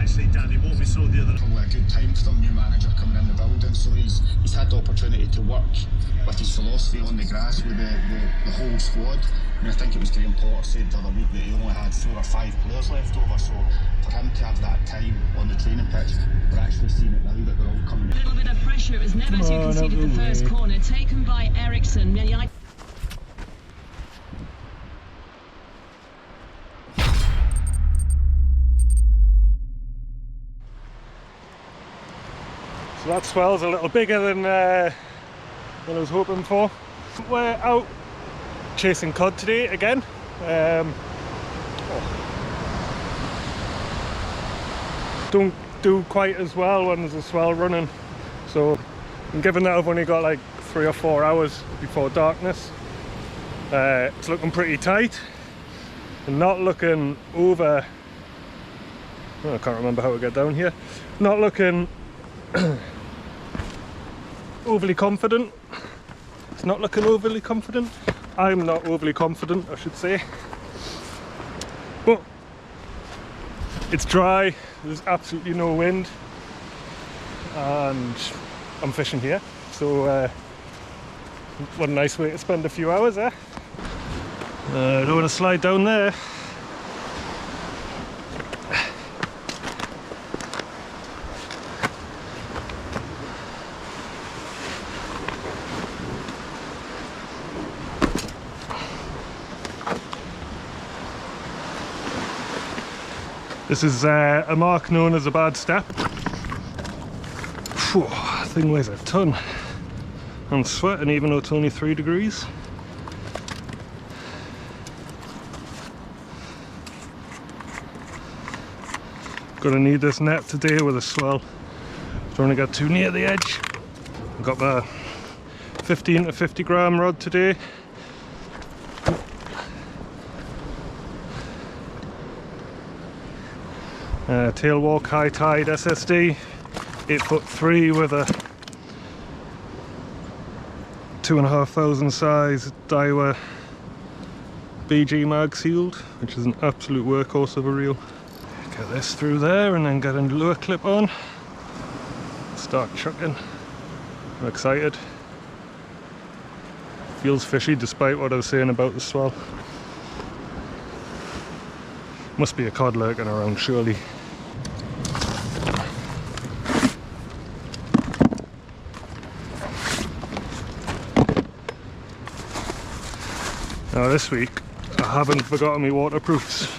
Especially Danny, what we saw the other night. Probably a good time for them, new manager coming in the building, so he's had the opportunity to work with his philosophy on the grass with the whole squad. I mean, I think it was Graham Potter said the other week that he only had 4 or 5 players left over, so for him to have that time on the training pitch, we're actually seeing it now that they're all coming. A little bit of pressure, it was Neves who conceded the first corner, taken by Eriksson. So that swell's a little bigger than I was hoping for. We're out chasing cod today again. Don't do quite as well when there's a swell running. So, and given that I've only got like 3 or 4 hours before darkness, it's looking pretty tight and not looking over. Oh, I can't remember how to get down here. Not looking overly confident. It's not looking overly confident. I'm not overly confident, I should say. But it's dry, there's absolutely no wind, and I'm fishing here. So what a nice way to spend a few hours, eh? I don't want to slide down there. This is a mark known as a bad step. Phew, thing weighs a ton. I'm sweating even though it's only 3 degrees. Gonna need this net today with a swell. Don't want to get too near the edge. I've got my 15 to 50 gram rod today. Tailwalk Hi-Tide SSD, 8'3" with a 2,500 size Daiwa BG mag sealed, which is an absolute workhorse of a reel. Get this through there and then get a lure clip on. Start chucking. I'm excited. Feels fishy despite what I was saying about the swell. Must be a cod lurking around surely. Now this week I haven't forgotten my waterproofs.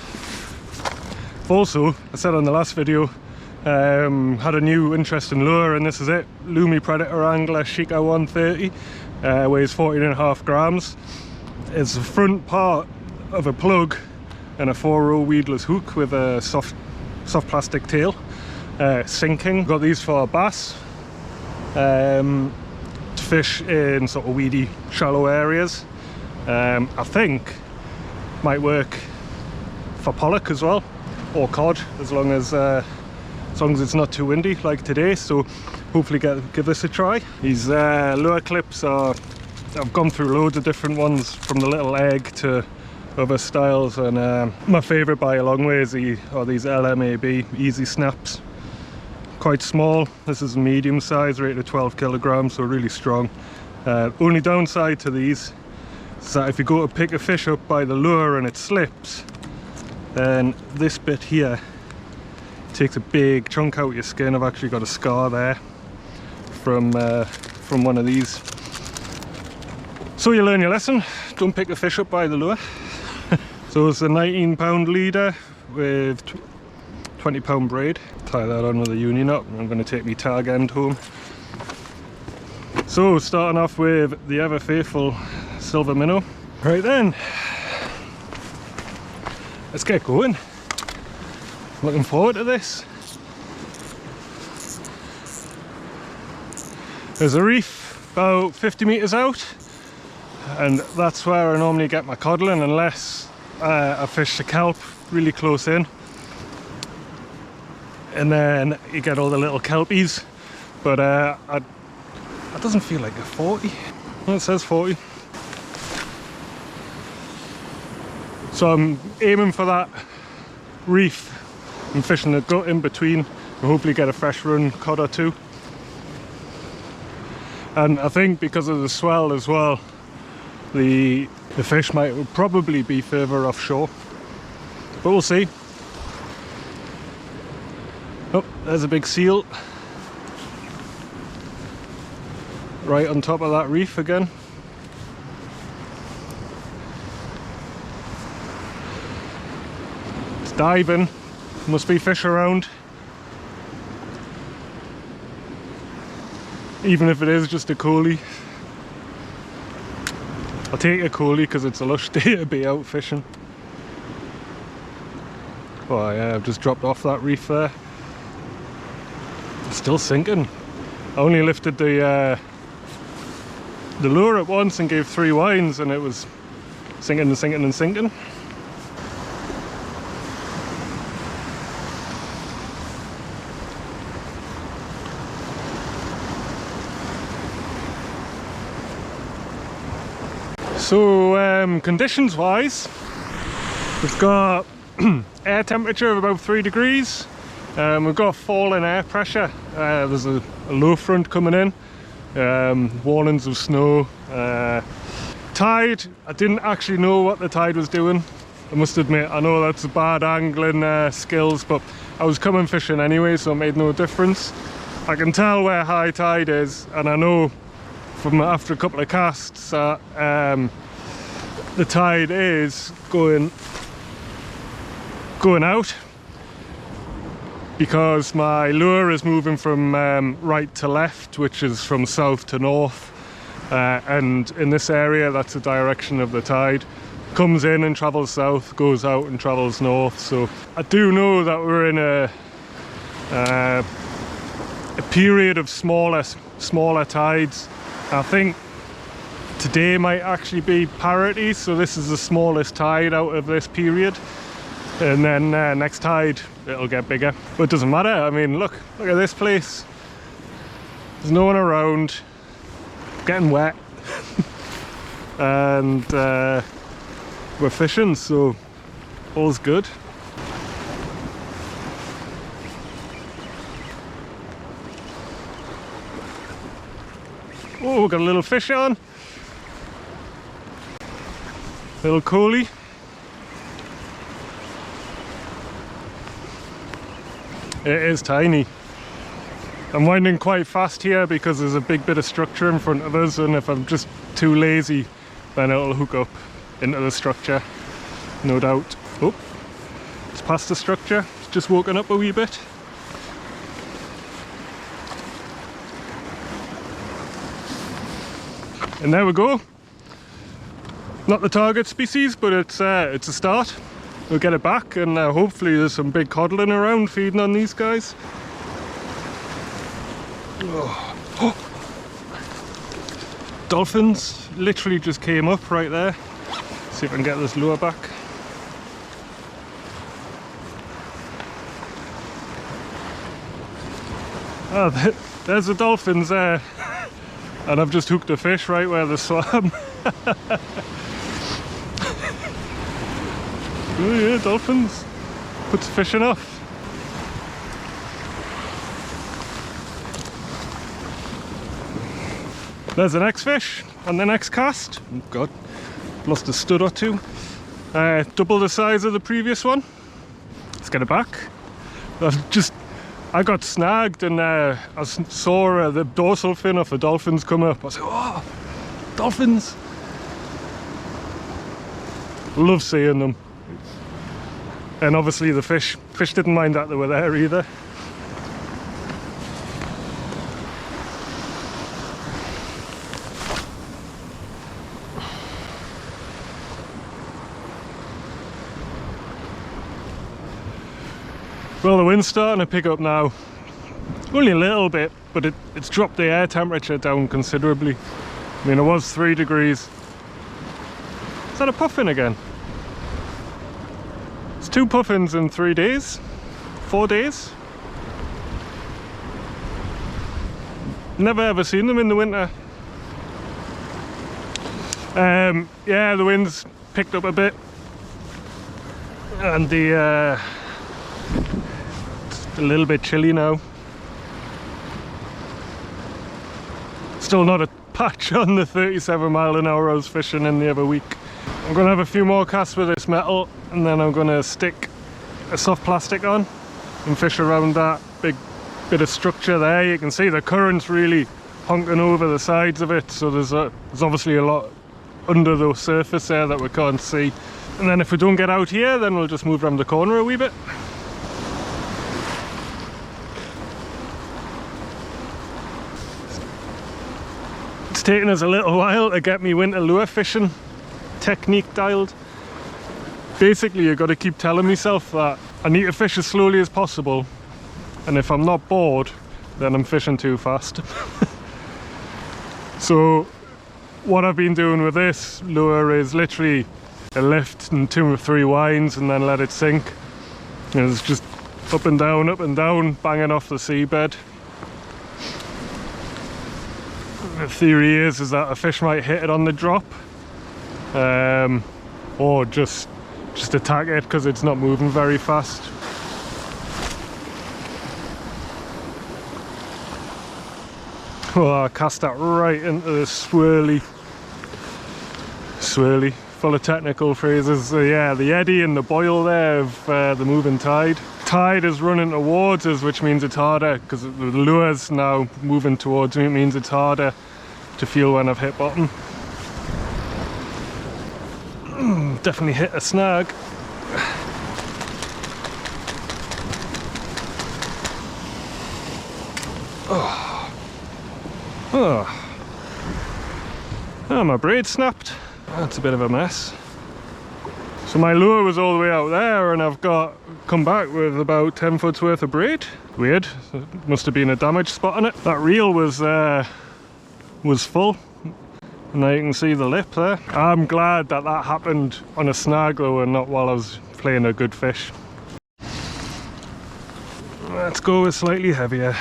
Also, I said on the last video, had a new interesting lure, and this is it. Lumi Predator Angler Shika 130, weighs 14.5 grams. It's the front part of a plug and a 4-row weedless hook with a soft plastic tail. Sinking. Got these for bass, to fish in sort of weedy, shallow areas. I think might work for pollock as well, or cod, as long as it's not too windy like today. So hopefully give this a try. These lure clips are, I've gone through loads of different ones, from the little egg to other styles, and my favourite by a long way is these LMAB Easy Snaps. Quite small. This is a medium size, rated 12 kilograms, so really strong. Only downside to these is that if you go to pick a fish up by the lure and it slips, then this bit here takes a big chunk out of your skin. I've actually got a scar there from one of these. So you learn your lesson, don't pick a fish up by the lure. So it's a 19-pound leader with 20-pound braid. Tie that on with a uni knot, and I'm going to take my tag end home. So starting off with the ever faithful silver minnow. Right then, let's get going. Looking forward to this. There's a reef about 50 metres out, and that's where I normally get my codling, unless I fish the kelp really close in, and then you get all the little kelpies. But it doesn't feel like a 40. Well, it says 40. So I'm aiming for that reef I'm fishing the gut in between and hopefully get a fresh run cod or two. And I think because of the swell as well, the fish might probably be further offshore, but we'll see. Oh, there's a big seal right on top of that reef again. It's diving, must be fish around. Even if it is just a coolie. I'll take a coolie because it's a lush day to be out fishing. Oh yeah, I've just dropped off that reef there. It's still sinking. I only lifted the lure at once and gave 3 winds and it was sinking and sinking and sinking. So conditions wise, we've got air temperature of about 3 degrees. We've got falling air pressure. There's a low front coming in. Warnings of snow. Tide, I didn't actually know what the tide was doing. I must admit, I know that's bad angling skills, but I was coming fishing anyway, so it made no difference. I can tell where high tide is, and I know from after a couple of casts that the tide is going out, because my lure is moving from right to left, which is from south to north, and in this area that's the direction of the tide. Comes in and travels south, goes out and travels north. So I do know that we're in a period of smaller tides. I think today might actually be parity, so this is the smallest tide out of this period, and then next tide it'll get bigger, but it doesn't matter. I mean, look at this place, there's no one around, getting wet and we're fishing, so all's good. Oh, got a little fish on, little coolie. It is tiny. I'm winding quite fast here because there's a big bit of structure in front of us, and if I'm just too lazy then it'll hook up into the structure, no doubt. Oh, it's past the structure, it's just woken up a wee bit. And there we go. Not the target species, but it's a start. We'll get it back, and hopefully there's some big codling around feeding on these guys. Oh. Oh. Dolphins literally just came up right there. See if I can get this lure back. Oh, there's the dolphins there. And I've just hooked a fish right where they swam. Oh yeah, dolphins. Puts fishing off. There's the next fish on the next cast. Oh God, lost a stud or two. Double the size of the previous one. Let's get it back. I got snagged, and I saw the dorsal fin of the dolphins come up. I was like, oh, dolphins! Love seeing them. And obviously the fish didn't mind that they were there either. Well, the wind's starting to pick up now. Only a little bit, but it's dropped the air temperature down considerably. I mean, it was 3 degrees. Is that a puffin again? It's 2 puffins in 3 days, 4 days. Never ever seen them in the winter. Yeah, the wind's picked up a bit, and the a little bit chilly now. Still not a patch on the 37 mile an hour I was fishing in the other week. I'm going to have a few more casts with this metal, and then I'm going to stick a soft plastic on and fish around that big bit of structure there. You can see the current's really honking over the sides of it, so there's obviously a lot under the surface there that we can't see. And then if we don't get out here, then we'll just move around the corner a wee bit. It's taken us a little while to get me winter lure fishing technique dialed. Basically, you've got to keep telling myself that I need to fish as slowly as possible, and if I'm not bored, then I'm fishing too fast. So what I've been doing with this lure is literally a lift and 2 or 3 winds and then let it sink. And it's just up and down, banging off the seabed. The theory is that a fish might hit it on the drop, or just attack it because it's not moving very fast. Oh, I cast that right into the swirly, full of technical phrases. Yeah, the eddy and the boil there of the moving tide. Tide is running towards us, which means it's harder, because the lure's now moving towards me. It means it's harder to feel when I've hit bottom. Definitely hit a snag. Oh, my braid snapped. That's a bit of a mess. So my lure was all the way out there, and I've come back with about 10 foot's worth of braid. Weird. It must have been a damage spot on it. That reel was full, and now you can see the lip there. I'm glad that happened on a snag though, and not while I was playing a good fish. Let's go with slightly heavier.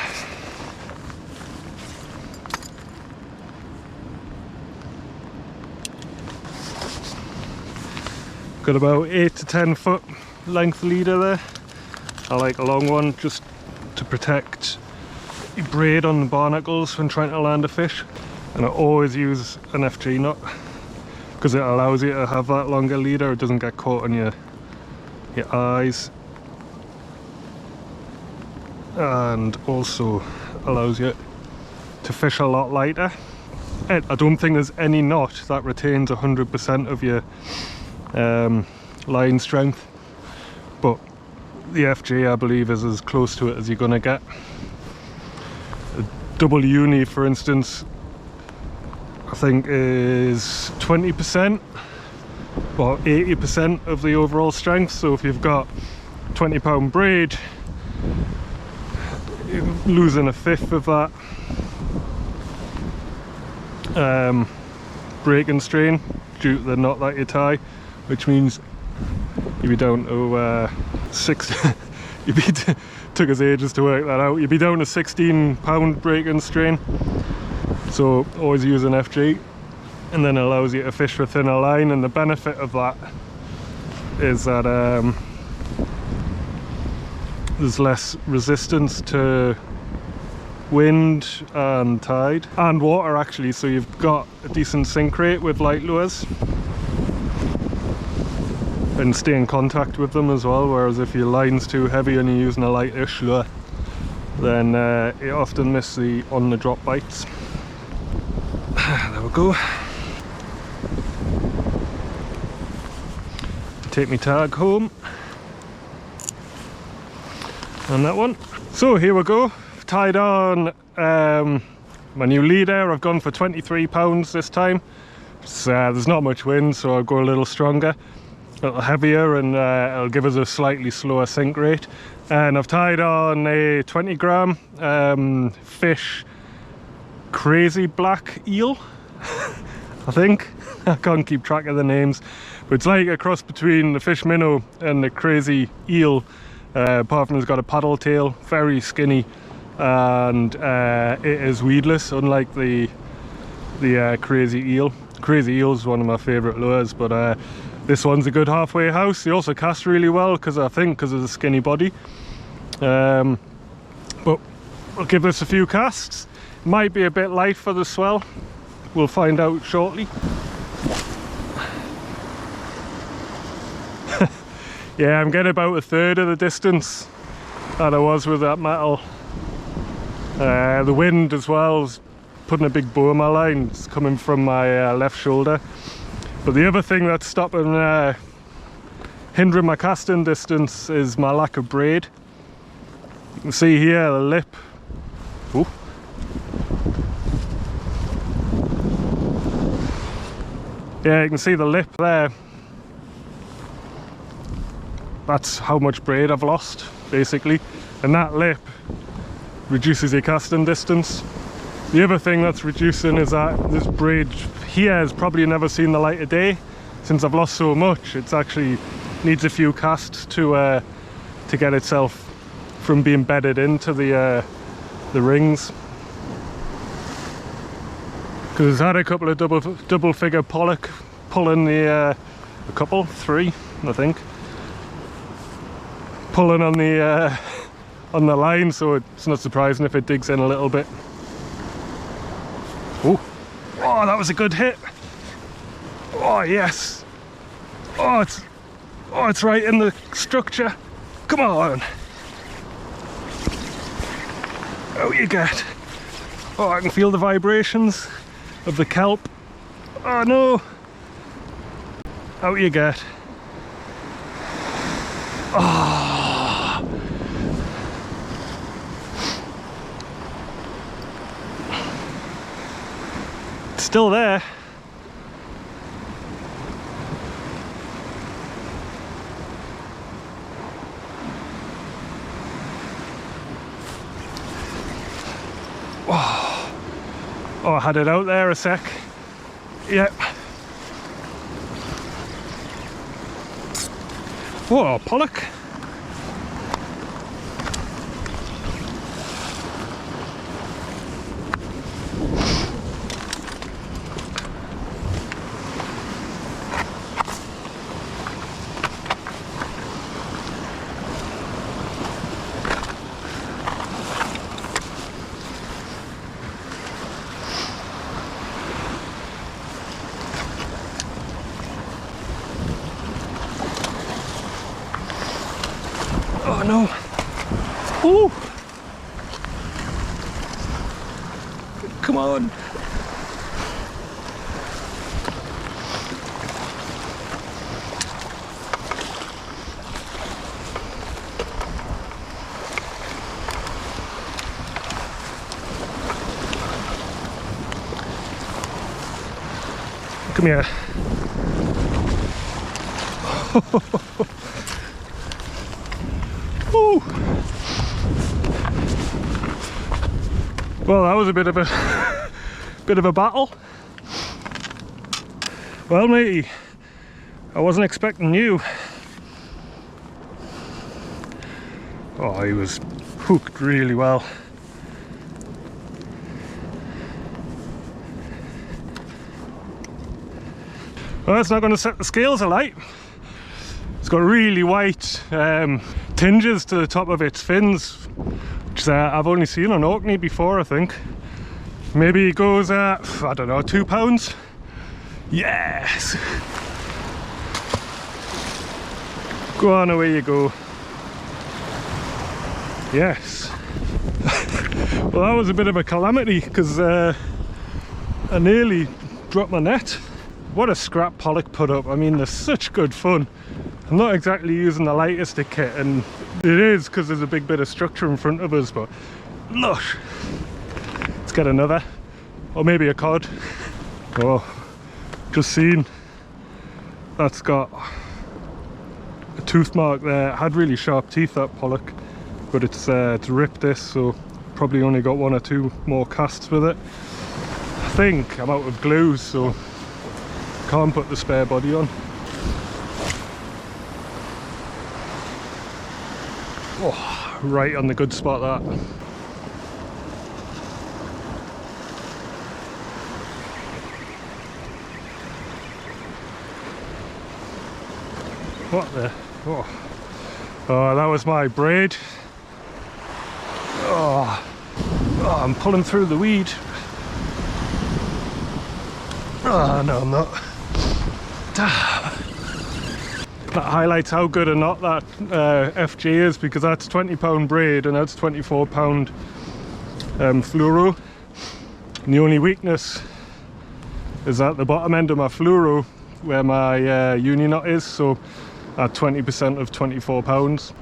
Got about 8 to 10 foot length leader there. I like a long one just to protect your braid on the barnacles when trying to land a fish. And I always use an FG knot because it allows you to have that longer leader. It doesn't get caught on your eyes, and also allows you to fish a lot lighter. And I don't think there's any knot that retains 100% of your line strength, but the FG I believe is as close to it as you're gonna get. A double uni, for instance, I think is 20%, about 80% of the overall strength. So if you've got 20-pound braid, you're losing a fifth of that break and strain due to the knot that you tie, which means you'd be down to 6. Took us ages to work that out. You'd be down to 16-pound break and strain. So always use an FG, and then it allows you to fish with thinner line. And the benefit of that is that there's less resistance to wind and tide and water actually, so you've got a decent sink rate with light lures and stay in contact with them as well. Whereas if your line's too heavy and you're using a lightish lure, then you often miss the on the drop bites. There we go. Take my tag home on that one. So here we go. I've tied on my new leader. I've gone for 23 pounds this time. There's not much wind, so I'll go a little stronger, a little heavier, and it'll give us a slightly slower sink rate. And I've tied on a 20 gram fish crazy black eel. I think I can't keep track of the names, but it's like a cross between the fish minnow and the crazy eel, apart from it's got a paddle tail, very skinny, and it is weedless, unlike the crazy eel. Crazy eel is one of my favorite lures, but this one's a good halfway house. They also cast really well because of the skinny body. But we'll give this a few casts. Might be a bit light for the swell, we'll find out shortly. Yeah, I'm getting about a third of the distance that I was with that metal. The wind as well is putting a big bow on my line. It's coming from my left shoulder. But the other thing that's stopping, hindering my casting distance is my lack of braid. You can see here the lip. Ooh. Yeah, you can see the lip there. That's how much braid I've lost, basically. And that lip reduces your casting distance. The other thing that's reducing is that this braid here has probably never seen the light of day. Since I've lost so much, it's actually needs a few casts to get itself from being bedded into the rings. Because it's had a couple of double figure pollock pulling the a couple, 3 I think, pulling on the line, so it's not surprising if it digs in a little bit. Oh, that was a good hit. Oh yes. Oh, it's right in the structure. Come on. Out you get. Oh, I can feel the vibrations of the kelp. Oh no. Out you get. Oh. It's still there. Oh, I had it out there a sec. Yep. Whoa, pollock. Oh no. Ooh. Come on. Come here. Ooh. Well, that was a bit of a battle. Well, matey, I wasn't expecting you. Oh, he was hooked really well. Well, that's not going to set the scales alight. It's got really white tinges to the top of its fins, which I've only seen on Orkney before, I think. Maybe it goes at, I don't know, £2. Yes! Go on, away you go. Yes. Well, that was a bit of a calamity because I nearly dropped my net. What a scrap pollock put up. I mean, they're such good fun. I'm not exactly using the lightest of kit, and it is because there's a big bit of structure in front of us, but lush. Let's get another, or maybe a cod. Oh, just seen, that's got a tooth mark there. It had really sharp teeth, that pollock, but it's ripped this, so probably only got 1 or 2 more casts with it. I think I'm out of glue, so can't put the spare body on. Oh, right on the good spot, that. What the? Oh, that was my braid Oh, I'm pulling through the weed. Oh, no, I'm not. That highlights how good a knot that FG is, because that's £20 braid and that's £24 fluoro. And the only weakness is at the bottom end of my fluoro where my uni knot is, so at 20% of £24.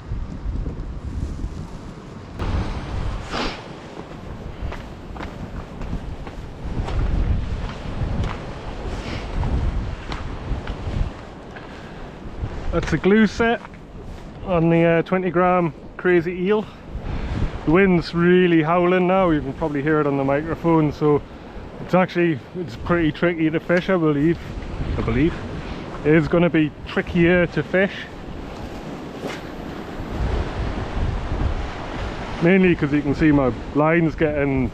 That's a glue set on the 20 gram crazy eel. The wind's really howling now, you can probably hear it on the microphone, so it's pretty tricky to fish, I believe. It is going to be trickier to fish. Mainly because you can see my line's getting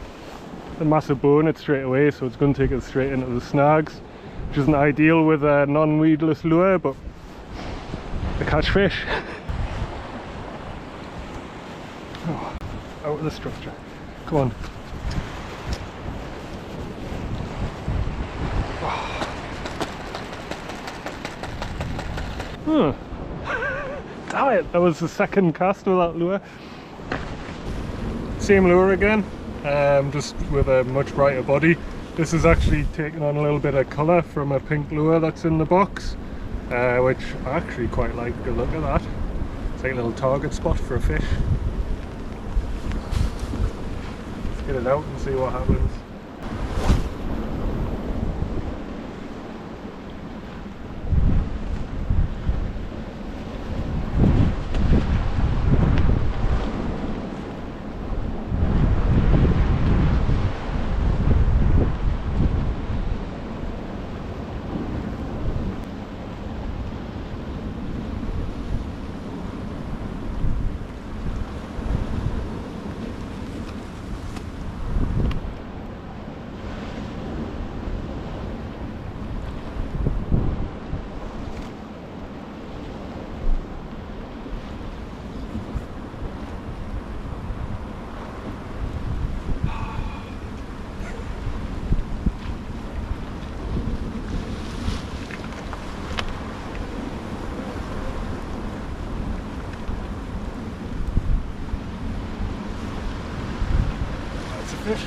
a massive bow in it straight away, so it's going to take us straight into the snags, which isn't ideal with a non-weedless lure, but I catch fish. Oh, out of the structure. Come on. Oh. Damn it, that was the second cast with that lure. Same lure again, just with a much brighter body. This is actually taking on a little bit of colour from a pink lure that's in the box, which I actually quite like the look of that. It's like a little target spot for a fish. Let's get it out and see what happens. Fish.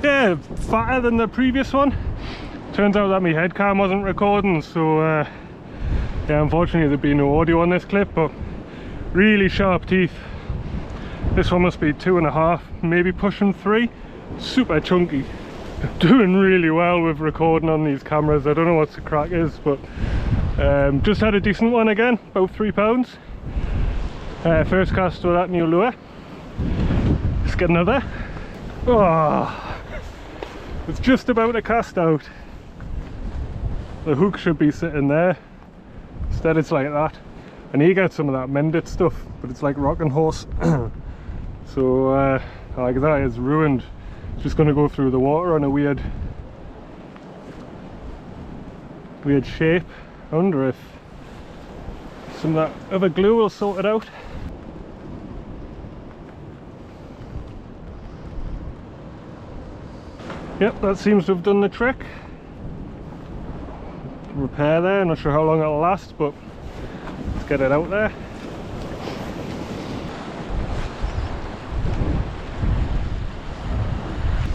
Yeah, fatter than the previous one. Turns out that my head cam wasn't recording, so yeah, unfortunately there'd be no audio on this clip, but really sharp teeth. This one must be 2.5, maybe pushing 3. Super chunky. Doing really well with recording on these cameras. I don't know what the crack is, but just had a decent one again, about £3. First cast with that new lure. Let's get another. Oh, it's just about to cast out. The hook should be sitting there. Instead it's like that. I need to get some of that mended stuff, but it's like rocking horse. So like that is ruined. It's just going to go through the water on a weird shape. I wonder if some of that other glue will sort it out. Yep, that seems to have done the trick. Repair there, not sure how long it'll last, but let's get it out there.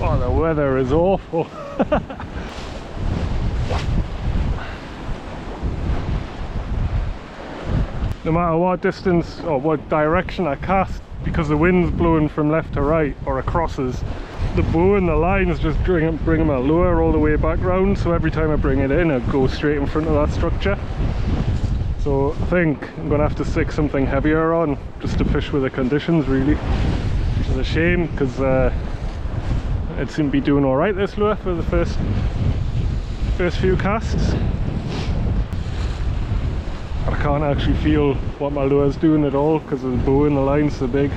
Oh, the weather is awful. No matter what distance or what direction I cast, because the wind's blowing from left to right or across us, the bow and the lines just bring my lure all the way back round, so every time I bring it in, I go straight in front of that structure. So I think I'm going to have to stick something heavier on just to fish with the conditions, really, which is a shame because it seemed to be doing alright, this lure, for the first few casts. I can't actually feel what my lure's doing at all because the bow and the line's so big.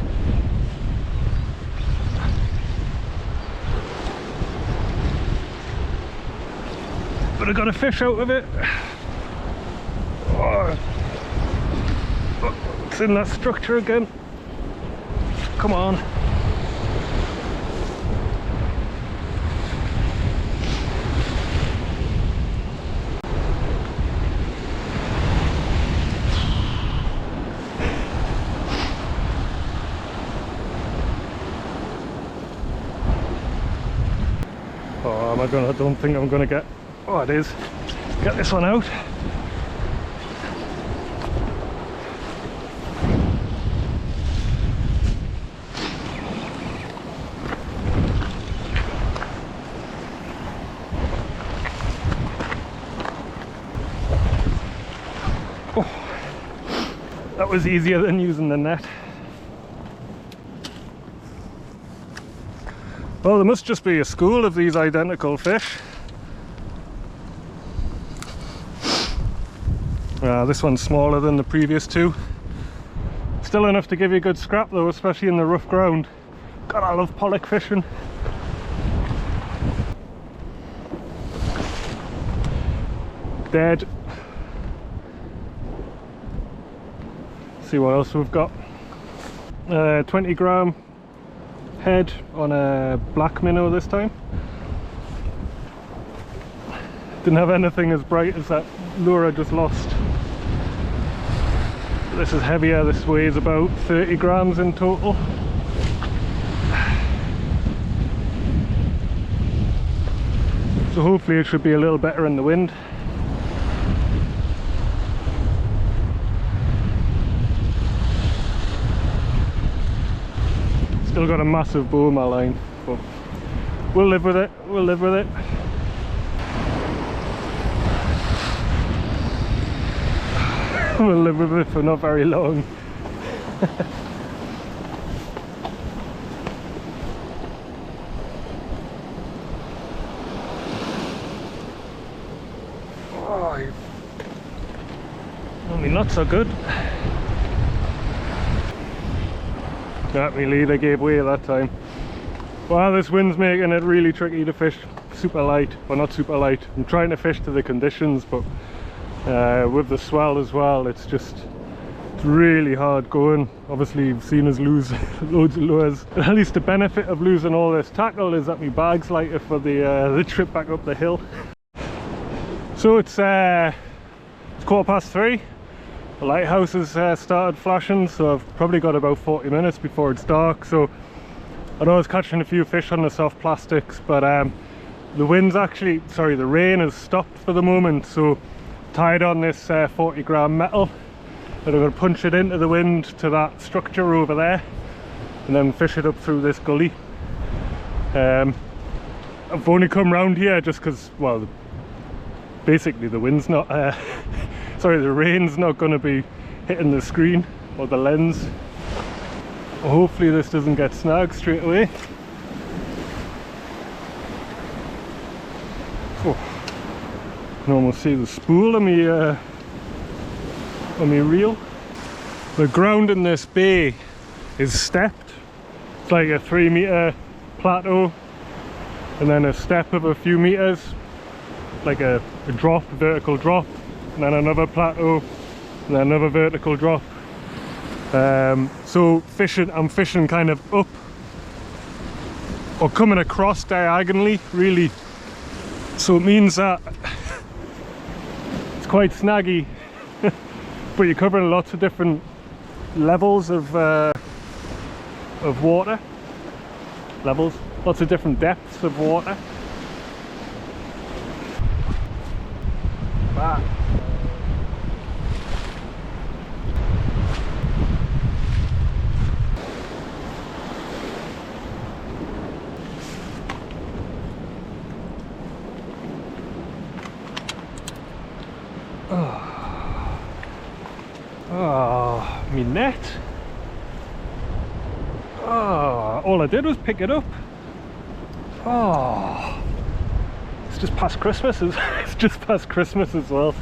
But I got a fish out of it. Oh, it's in that structure again. Come on. Oh, I don't think I'm gonna get, oh it is, get this one out. Oh, that was easier than using the net. Well, there must just be a school of these identical fish. This one's smaller than the previous two. Still enough to give you a good scrap though, especially in the rough ground. God, I love pollock fishing. Dead. See what else we've got. 20 gram head on a black minnow this time. Didn't have anything as bright as that lure I just lost. This is heavier, this weighs about 30 grams in total. So hopefully it should be a little better in the wind. Still got a massive bow in my line, but we'll live with it, we'll live with it. We'll live with it for not very long. Oh, only not so good. That me leader gave way that time. Well, this wind's making it really tricky to fish super light. Well, not super light. I'm trying to fish to the conditions, but with the swell as well, it's really hard going. Obviously you've seen us lose loads of lures. But at least the benefit of losing all this tackle is that my bag's lighter for the trip back up the hill. So it's 3:15. The lighthouse has started flashing, so I've probably got about 40 minutes before it's dark. So I know I was catching a few fish on the soft plastics, but the rain has stopped for the moment, so tied on this 40 gram metal, and I'm going to punch it into the wind to that structure over there and then fish it up through this gully. I've only come round here just because, well, basically the wind's not the rain's not going to be hitting the screen or the lens. Hopefully this doesn't get snagged straight away. Oh. You can almost see the spool on my reel. The ground in this bay is stepped. It's like a 3-meter plateau and then a step of a few meters, like a drop, vertical drop, and then another plateau and then another vertical drop. So I'm fishing kind of up or coming across diagonally, really. So it means that quite snaggy, but you're covering lots of different levels of water. levels, lots of different depths of water. Back. Oh, me net. Oh, all I did was pick it up. Oh, it's just past Christmas. It's just past Christmas as well.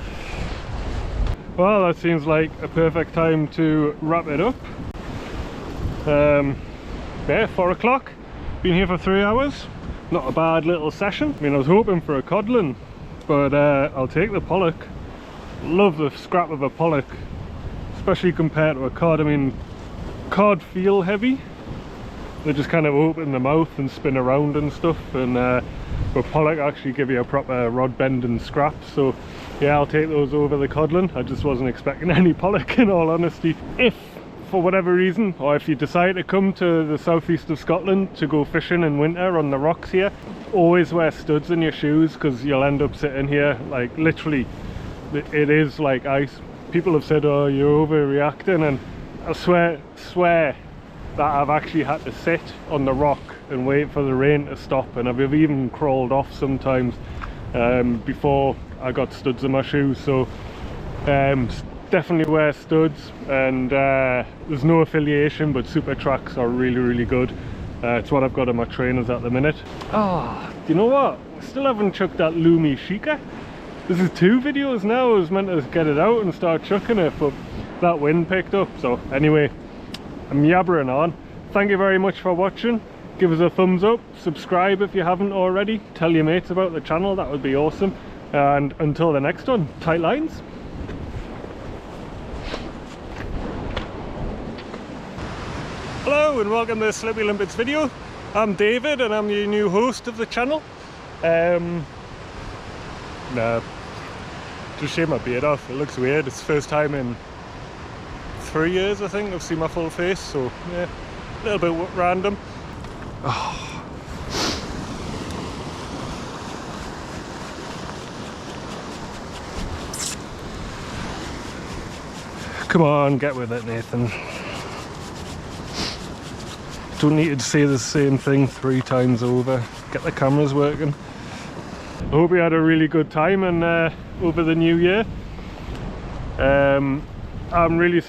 Well, that seems like a perfect time to wrap it up. Yeah, 4 o'clock. Been here for 3 hours. Not a bad little session. I mean, I was hoping for a codlin, but I'll take the pollock. Love the scrap of a pollock, especially compared to a cod. I mean, cod feel heavy. They just kind of open the mouth and spin around and stuff, and but pollock actually give you a proper rod bend and scrap. So yeah, I'll take those over the codlin. I just wasn't expecting any pollock, in all honesty. If for whatever reason, or if you decide to come to the southeast of Scotland to go fishing in winter on the rocks here, always wear studs in your shoes, because you'll end up sitting here like literally, it is like ice. People have said, oh, you're overreacting, and I swear that I've actually had to sit on the rock and wait for the rain to stop, and I've even crawled off sometimes before I got studs in my shoes. So definitely wear studs, and there's no affiliation, but Super Tracks are really good. It's what I've got on my trainers at the minute. Oh, do you know what? I still haven't chucked that Lumi Shika. This is 2 videos now. I was meant to get it out and start chucking it, but that wind picked up. So anyway, I'm yabbering on. Thank you very much for watching. Give us a thumbs up, subscribe if you haven't already, tell your mates about the channel, that would be awesome. And until the next one, tight lines. Hello and welcome to the Slippy Limpets video. I'm David and I'm your new host of the channel. Just shave my beard off, it looks weird. It's the first time in 3 years I think I've seen my full face, so yeah, a little bit random. Oh. Come on, get with it, Nathan. Don't need to say the same thing 3 times over. Get the cameras working. I hope you had a really good time and over the new year. I'm really